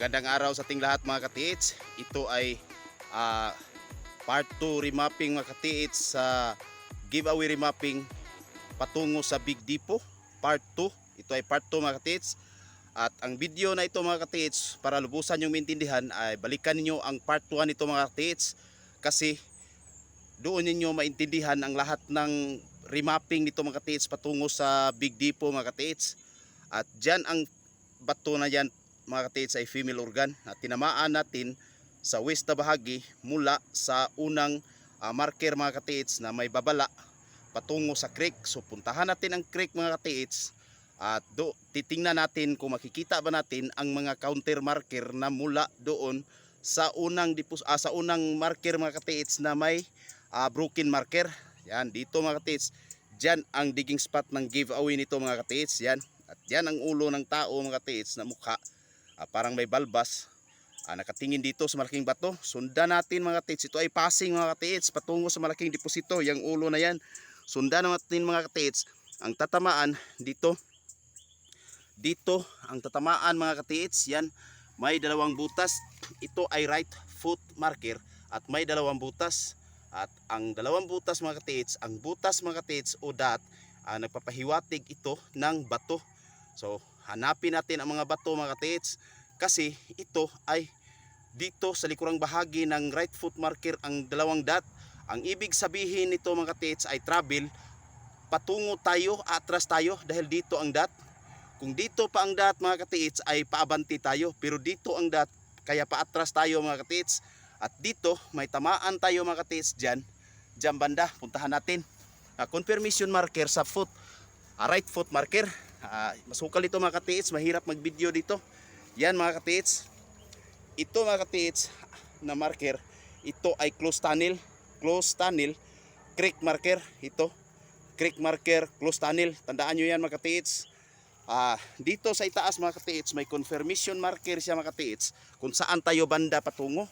Magandang araw sa ating lahat mga katiits. Ito ay part 2 remapping mga katiits sa giveaway remapping patungo sa Big Depot part 2. Ito ay part 2 mga katiits. At ang video na ito mga katiits, para lubusan yung maintindihan, ay balikan niyo ang part 1 nito mga katiits, kasi doon ninyo maintindihan ang lahat ng remapping nito mga katiits patungo sa Big Depot mga katiits. At dyan ang bato na yan mga katiits ay female organ at tinamaan natin sa west na bahagi mula sa unang marker mga katiits na may babala patungo sa creek. So puntahan natin ang creek mga katiits at titingnan natin kung makikita ba natin ang mga counter marker na mula doon sa unang marker mga katiits na may broken marker. Yan dito mga katiits, dyan ang digging spot ng giveaway nito mga katiits. Yan, at yan ang ulo ng tao mga katiits na mukha. Parang may balbas, nakatingin dito sa malaking bato. Sundan natin mga katiits, ito ay passing mga katiits patungo sa malaking deposito. Yung ulo na yan, sundan natin mga katiits. Ang tatamaan dito ang tatamaan mga katiits, yan may dalawang butas. Ito ay right foot marker at may dalawang butas. At ang dalawang butas mga katiits, ang butas mga katiits o dot, nagpapahiwatig ito ng bato. So hanapin natin ang mga bato mga katiits, kasi ito ay dito sa likurang bahagi ng right foot marker ang dalawang dot. Ang ibig sabihin nito mga katiits ay travel patungo tayo, atras tayo, dahil dito ang dot. Kung dito pa ang dot mga katiits ay paabanti tayo, pero dito ang dot kaya paatras tayo mga katiits. At dito may tamaan tayo mga katiits, dyan banda. Puntahan natin confirmation marker sa foot, right foot marker. Masukal ito mga katiits, mahirap mag video dito. Yan mga katiits, ito mga katiits na marker, ito ay closed tunnel creek marker. Ito creek marker, closed tunnel, tandaan nyo yan mga katiits. Dito sa itaas mga katiits may confirmation marker siya mga katiits kung saan tayo banda patungo.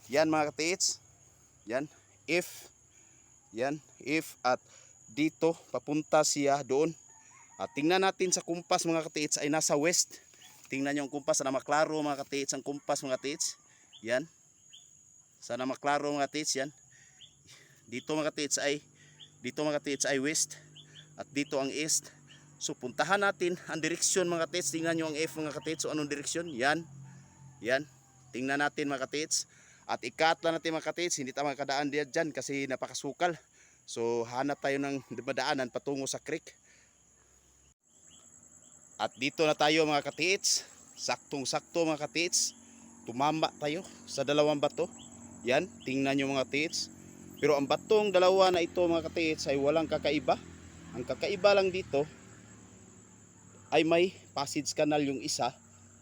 Yan mga katiits, yan if at dito papunta siya doon. Tingnan natin sa kumpas mga katiits ay nasa west. Tingnan nyo ang kumpas, sana maklaro mga katiits ang kumpas mga katiits. Yan, sana maklaro mga katiits. Yan, dito mga katiits ay west at dito ang east. So puntahan natin ang direksyon mga katiits. Tingnan nyo ang F mga katiits, so anong direksyon. Yan, tingnan natin mga katiits. At ikatla natin mga katiits, hindi tayo makadaan dyan kasi napakasukal. So hanap tayo ng madaanan patungo sa creek. At dito na tayo mga katiits, saktong-sakto mga katiits. Tumama tayo sa dalawang bato. Yan, tingnan nyo mga katiits. Pero ang batong dalawa na ito mga katiits ay walang kakaiba. Ang kakaiba lang dito ay may passage canal yung isa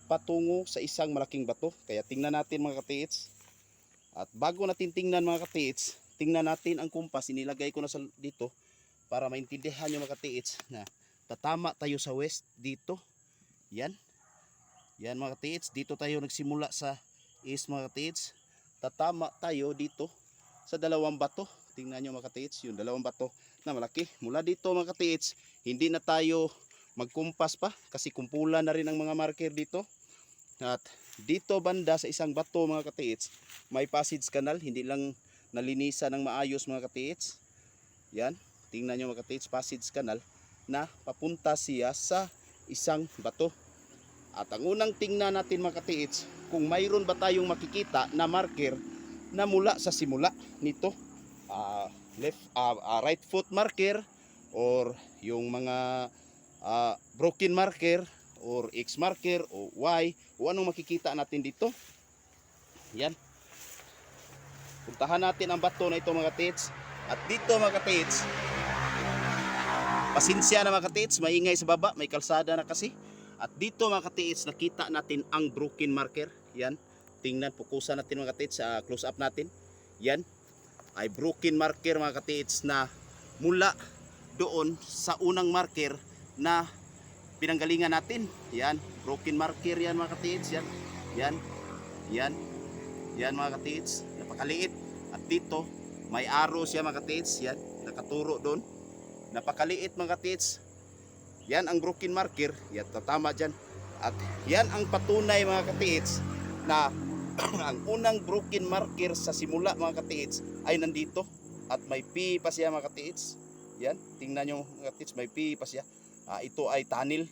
patungo sa isang malaking bato. Kaya tingnan natin mga katiits. At bago natin tingnan mga katiits, tingnan natin ang kumpas. Inilagay ko na dito para maintindihan nyo mga katiits na tatama tayo sa west dito. Yan mga katiits, dito tayo nagsimula sa east mga katiits. Tatama tayo dito sa dalawang bato. Tingnan nyo mga katiits, yung dalawang bato na malaki. Mula dito mga katiits, hindi na tayo magkumpas pa kasi kumpulan na rin ang mga marker dito. At dito banda sa isang bato mga katiits, may passage canal, hindi lang nalinisan ng maayos mga katiits. Yan, tingnan nyo mga katiits, passage canal na papunta siya sa isang bato. At ang unang tingnan natin mga katiits, kung mayroon ba tayong makikita na marker na mula sa simula nito, right foot marker or yung mga broken marker or X marker o Y o anong makikita natin dito. Yan, puntahan natin ang bato na ito mga katiits. At dito mga katiits, pasensya na mga katiits, maingay sa baba, may kalsada na kasi. At dito mga katiits, nakita natin ang broken marker. Yan, tingnan, pukusan natin mga katiits, close up natin. Yan ay broken marker mga katiits na mula doon sa unang marker na pinanggalingan natin. Yan, broken marker yan mga katiits. Yan mga katiits, napakaliit. At dito may arrow siya mga katiits. Yan, nakaturo doon, napakaliit mga katiits. Yan ang broken marker. Yan, tatama dyan. At yan ang patunay mga katiits na ang unang broken marker sa simula mga katiits ay nandito at may P pa siya mga katiits. Yan, tingnan nyo mga katiits, may P pa siya. Ito ay tunnel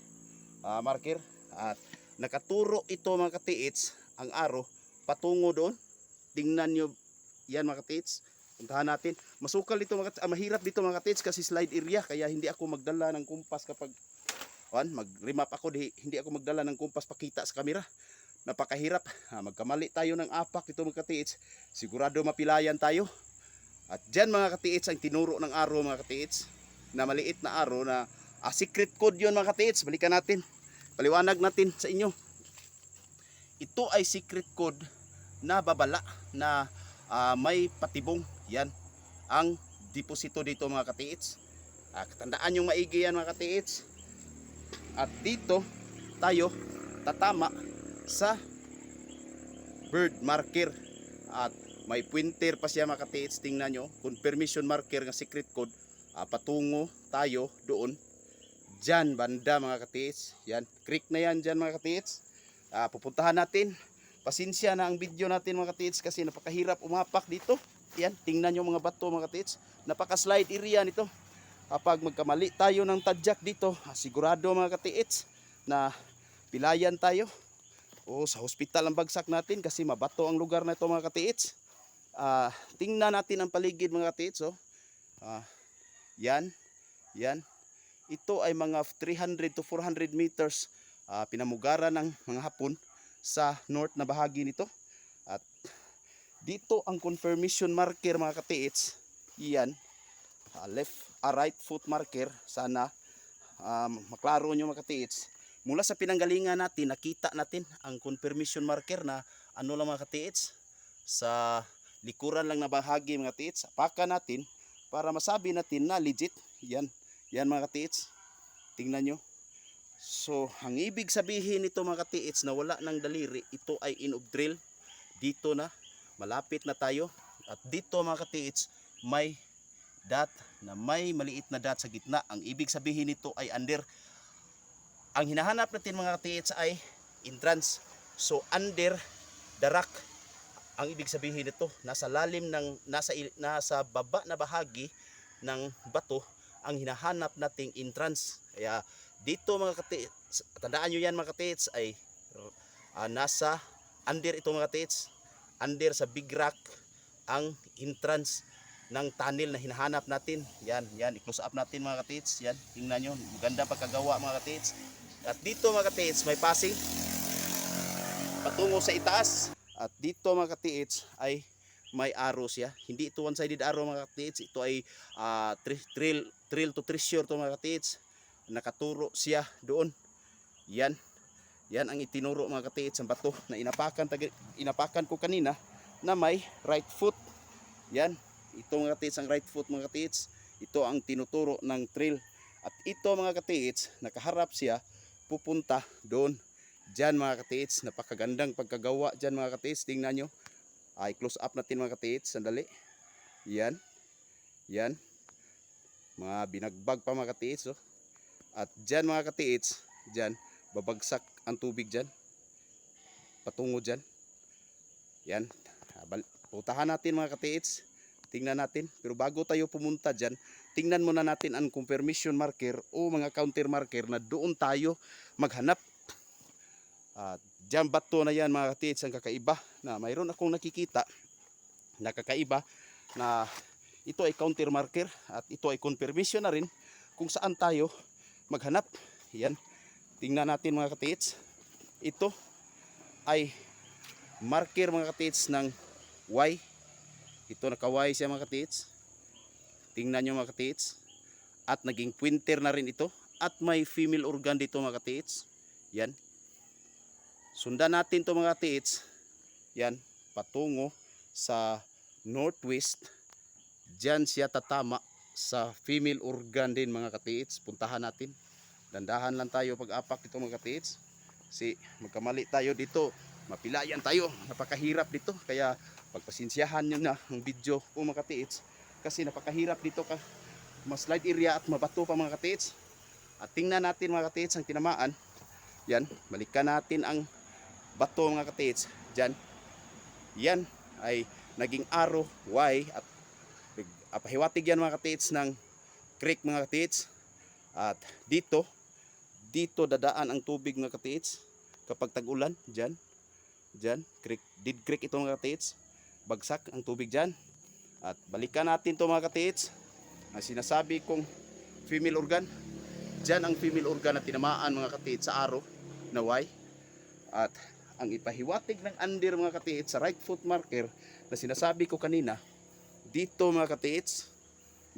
marker at nakaturo ito mga katiits ang arrow patungo doon. Tingnan nyo yan mga katiits. Puntahan natin. Masukal dito mga katiits. Mahirap dito mga katiits kasi slide area kaya hindi ako magdala ng kumpas kapag mag-remap ako, hindi ako magdala ng kumpas pakita sa camera. Napakahirap. Magkamali tayo ng apak dito mga katiits, sigurado mapilayan tayo. At dyan mga katiits ang tinuro ng arrow mga katiits, na maliit na arrow na secret code yun mga katiits. Balikan natin, paliwanag natin sa inyo. Ito ay secret code na babala na may patibong. Yan ang deposito dito mga katiits. Tandaan yung maigi yan mga katiits. At dito tayo tatama sa bird marker at may pointer pa siya mga katiits. Tingnan nyo, confirmation marker ng secret code. Patungo tayo doon dyan banda mga katiits. Yan, creek na yan dyan mga katiits. Pupuntahan natin. Pasensya na ang video natin mga katiits kasi napakahirap umapak dito. Yan, tingnan nyo mga bato mga katiits, napaka slide area nito. Kapag magkamali tayo ng tadyak dito, sigurado mga katiits na pilayan tayo. Sa hospital ang bagsak natin kasi mabato ang lugar na ito mga katiits. Tingnan natin ang paligid mga katiits. Yan. Ito ay mga 300 to 400 meters pinamugaran ng mga Hapon sa north na bahagi nito. At dito ang confirmation marker mga katiits. Yan. Right foot marker. Sana maklaro nyo mga katiits. Mula sa pinanggalingan natin, nakita natin ang confirmation marker na ano lang mga katiits, sa likuran lang na bahagi mga katiits. Apakan natin para masabi natin na legit. Yan mga katiits, tingnan nyo. So ang ibig sabihin nito mga katiits na wala ng daliri, ito ay in of drill. Dito na, malapit na tayo. At dito mga katiits, may dot na may maliit na dot sa gitna. Ang ibig sabihin nito ay under. Ang hinahanap natin mga katiits ay entrance. So under the rock, ang ibig sabihin nito nasa lalim ng nasa baba na bahagi ng bato ang hinahanap nating entrance. Kaya dito mga katiits, tandaan nyo yan mga katiits, ay nasa under ito mga katiits, under sa big rock ang entrance ng tunnel na hinahanap natin. Yan, i-close up natin mga katiits. Yan, tingnan nyo, maganda pagkagawa mga katiits. At dito mga katiits, may passing patungo sa itaas. At dito mga katiits ay may arrow siya. Hindi ito one-sided arrow mga katiits. Ito ay drill to treasure to mga katiits. Nakaturo siya doon. Yan ang itinuro mga katiits, ang bato na inapakan ko kanina na may right foot. Yan, ito mga katiits ang right foot mga katiits. Ito ang tinuturo ng trail. At ito mga katiits, nakaharap siya pupunta doon. Diyan mga katiits, napakagandang pagkagawa diyan mga katiits. Tingnan nyo. I-close up natin mga katiits, sandali. Yan. Mga binagbag pa mga katiits. At diyan mga katiits, diyan, babagsak ang tubig diyan. Patungo diyan. Yan. Putahan natin mga katiits. Tingnan natin. Pero bago tayo pumunta diyan, tingnan muna natin ang confirmation marker o mga counter marker na doon tayo maghanap. Diyan bato na yan mga katiits ang kakaiba na mayroon akong nakikita na kakaiba na ito ay counter marker at ito ay confirmation na rin kung saan tayo maghanap. Yan. Tingnan natin mga katiits. Ito ay marker mga katiits ng Y. Ito naka-Y siya mga katiits. Tingnan nyo mga katiits. At naging pointer na rin ito. At may female organ dito mga katiits. Yan. Sundan natin ito mga katiits. Yan. Patungo sa northwest. Diyan siya tatama sa female organ din mga katiits. Puntahan natin. Dandahan lang tayo pag-apak dito mga katiits. Kasi magkamali tayo dito, mapilayan tayo. Napakahirap dito. Kaya pagpasensyahan nyo na ang video ko mga katiits. Kasi napakahirap dito ka slide area at mabato pa mga katiits. At tingnan natin mga katiits ang tinamaan. Yan, balikan natin ang bato mga katiits. Diyan. Yan ay naging arrow Y at pahiwatig yan mga katiits ng creek mga katiits. At dito dadaan ang tubig mga katiits kapag tag-ulan. Diyan, creek, dead creek ito mga katiits. Bagsak ang tubig diyan. At balikan natin to mga katiits. Ang sinasabi kong female organ. Diyan ang female organ na tinamaan mga katiits sa arrow na Y. At ang ipahiwatig ng under mga katiits sa right foot marker na sinasabi ko kanina, dito mga katiits,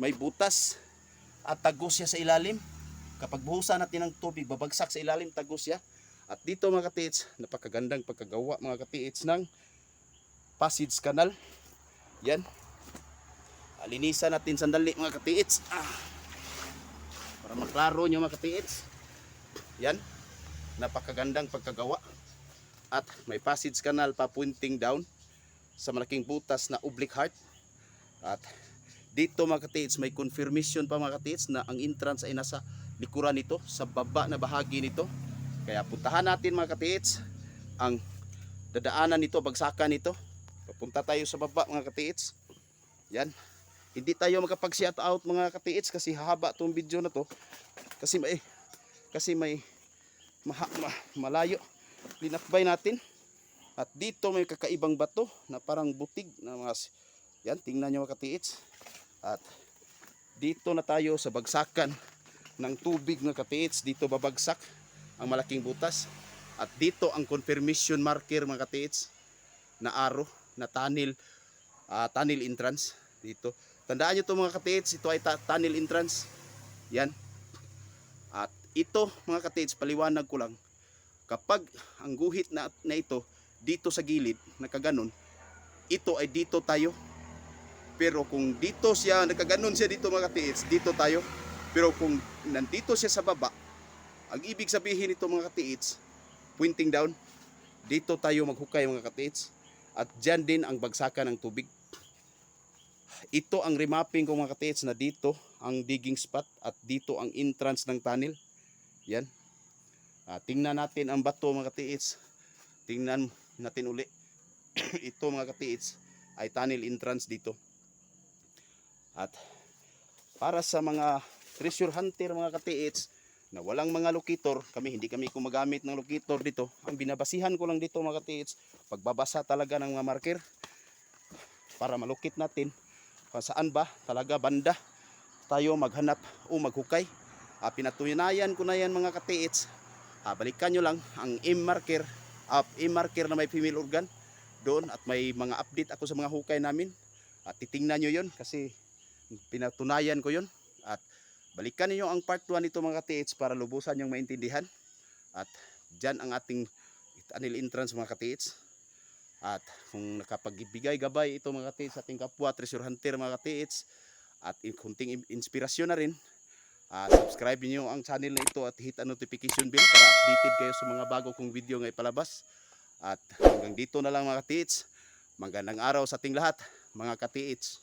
may butas at tagos siya sa ilalim. Kapag buhusan natin ng tubig, babagsak sa ilalim, tagos siya. At dito mga katiits, napakagandang pagkagawa mga katiits ng passage canal. Yan. Alinisan natin sandali mga katiits. Para maklaro nyo mga katiits. Yan. Napakagandang pagkagawa. At may passage canal pa pointing down sa malaking butas na oblique heart. At dito mga katiits, may confirmation pa mga katiits na ang entrance ay nasa likuran nito, sa baba na bahagi nito. Kaya puntahan natin mga katiits ang dadaanan nito, bagsakan nito. Papunta tayo sa baba mga katiits. Yan. Hindi tayo makapag-shout out mga katiits kasi hahaba itong video na to. Kasi may malayo. Linakbay natin. At dito may kakaibang bato na parang butig na mga yan, tingnan nyo mga katiits. At dito na tayo sa bagsakan ng tubig mga katiits. Dito babagsak ang malaking butas. At dito ang confirmation marker mga katiits na arrow na tunnel entrance dito. Tandaan nyo ito mga katiits, ito ay tunnel entrance. Yan. At ito mga katiits, paliwanag ko lang. Kapag ang guhit na ito dito sa gilid, nakaganon, ito ay dito tayo. Pero kung dito siya, nakaganon siya dito mga katiits, dito tayo. Pero kung nandito siya sa baba, ang ibig sabihin nito mga katiits, pointing down, dito tayo maghukay mga katiits. At dyan din ang bagsakan ng tubig. Ito ang remapping ko mga katiits na dito ang digging spot at dito ang entrance ng tunnel. Yan. Tingnan natin ang bato mga katiits. Tingnan natin uli. Ito mga katiits ay tunnel entrance dito. At para sa mga treasure hunter mga katiits na walang mga locator, hindi kami gumagamit ng locator dito. Ang binabasihan ko lang dito mga katiits, pagbabasa talaga ng mga marker para malukit natin kung saan ba talaga banda tayo maghanap o maghukay. Pinatunayan ko na yan mga katiits. Balikan nyo lang ang M marker na may female organ doon at may mga update ako sa mga hukay namin. At titingnan nyo yon kasi pinatunayan ko yon. At balikan niyo ang part 1 nito mga katiits para lubusan yung maintindihan. At dyan ang ating tunnel entrance mga katiits. At kung nakapagbigay gabay ito mga katiits sa ating kapwa treasure hunter mga katiits at kunting inspirasyon na rin, subscribe niyo ang channel na ito at hit ang notification bell para updated kayo sa mga bago kong video na ipalabas. At hanggang dito na lang mga katiits. Magandang araw sa ating lahat mga katiits.